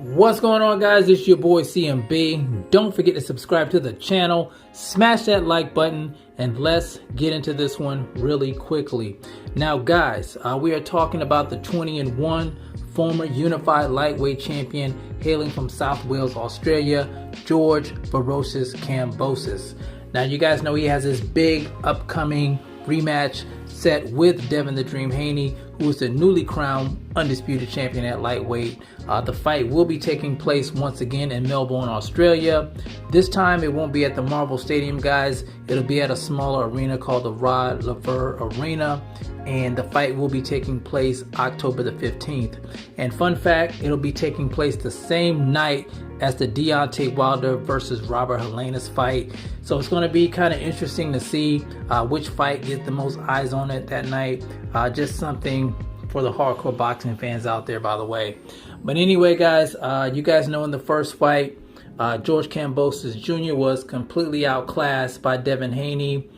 What's going on, guys? It's your boy CMB. Don't forget to subscribe to the channel, smash that like button, and let's get into this one really quickly. Now guys, we are talking about the 20-1 former unified lightweight champion hailing from South Wales, Australia, George "Ferocious" Kambosos. Now you guys know he has this big upcoming rematch set with Devin "The Dream" Haney, who is the newly crowned undisputed champion at lightweight. The fight will be taking place once again in Melbourne, Australia. This time it won't be at the Marvel Stadium, guys. It'll be at a smaller arena called the Rod Laver Arena, and the fight will be taking place October the 15th. And fun fact, it'll be taking place the same night as the Deontay Wilder versus Robert Helenius fight. So it's going to be kind of interesting to see which fight gets the most eyes on it that night. Just something for the hardcore boxing fans out there, by the way. But anyway, guys, you guys know in the first fight, George Kambosos Jr. was completely outclassed by Devin Haney.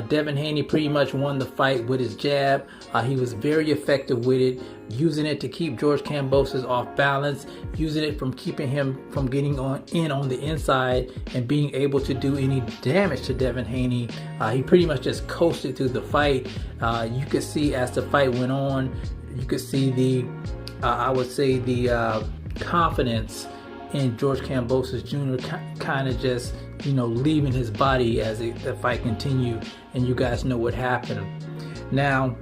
Devin Haney pretty much won the fight with his jab. He was very effective with it, using it to keep George Kambosos off balance, using it from keeping him from getting on the inside and being able to do any damage to Devin Haney. He pretty much just coasted through the fight. You could see as the fight went on, you could see the, I would say the confidence in George Kambosos Jr. kind of just, leaving his body as the fight continued, and you guys know what happened. Now,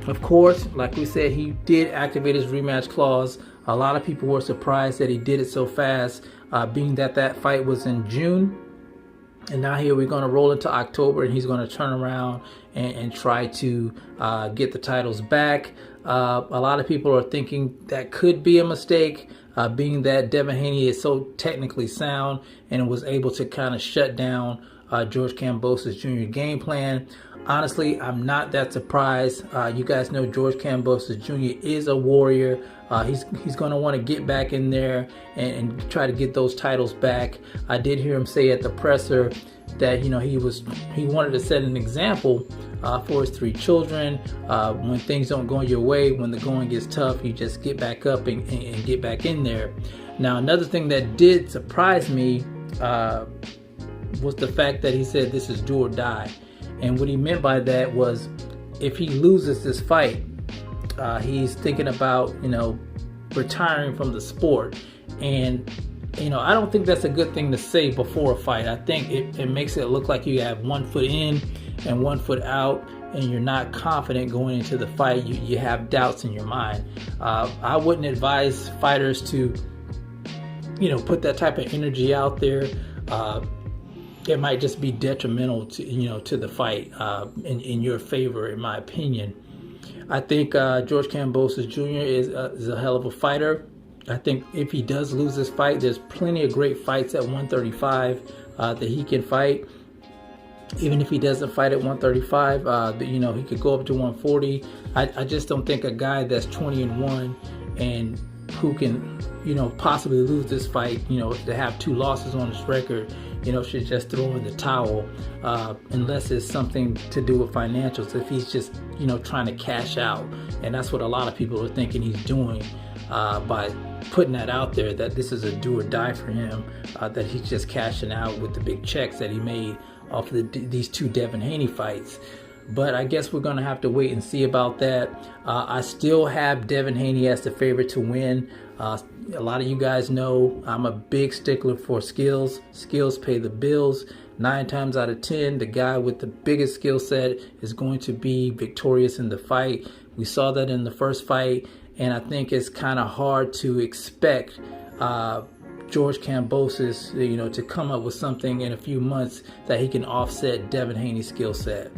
of course, like we said, he did activate his rematch clause. A lot of people were surprised that he did it so fast, being that that fight was in June. And now here we're going to roll into October, and he's going to turn around and try to get the titles back. A lot of people are thinking that could be a mistake, being that Devin Haney is so technically sound and was able to kind of shut down George Kambosos Jr. game plan. Honestly, I'm not that surprised. You guys know George Kambosos Jr. is a warrior. He's going to want to get back in there and try to get those titles back. I did hear him say at the presser that he wanted to set an example for his 3 children. When things don't go your way, when the going gets tough, you just get back up and get back in there. Now, another thing that did surprise me was the fact that he said this is do or die. And what he meant by that was, if he loses this fight, he's thinking about, retiring from the sport. And, I don't think that's a good thing to say before a fight. I think it makes it look like you have one foot in and one foot out, and you're not confident going into the fight. You have doubts in your mind. I wouldn't advise fighters to, put that type of energy out there. It might just be detrimental to, to the fight in your favor, in my opinion. I think George Kambosos Jr. is a hell of a fighter. I think if he does lose this fight, there's plenty of great fights at 135 that he can fight. Even if he doesn't fight at 135, he could go up to 140. I just don't think a guy that's 20-1 and who can, possibly lose this fight, to have 2 losses on his record, should just throw in the towel, unless it's something to do with financials. If he's just, trying to cash out, and that's what a lot of people are thinking he's doing by putting that out there, that this is a do or die for him, that he's just cashing out with the big checks that he made off of these 2 Devin Haney fights. But I guess we're going to have to wait and see about that. I still have Devin Haney as the favorite to win. A lot of you guys know I'm a big stickler for skills. Skills pay the bills. 9 times out of 10, the guy with the biggest skill set is going to be victorious in the fight. We saw that in the first fight, and I think it's kind of hard to expect George Kambosos, to come up with something in a few months that he can offset Devin Haney's skill set.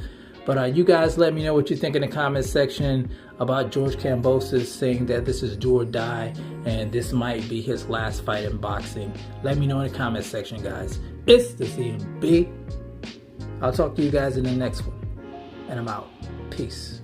But you guys let me know what you think in the comment section about George Kambosos saying that this is do or die and this might be his last fight in boxing. Let me know in the comment section, guys. It's the CMB. I'll talk to you guys in the next one. And I'm out. Peace.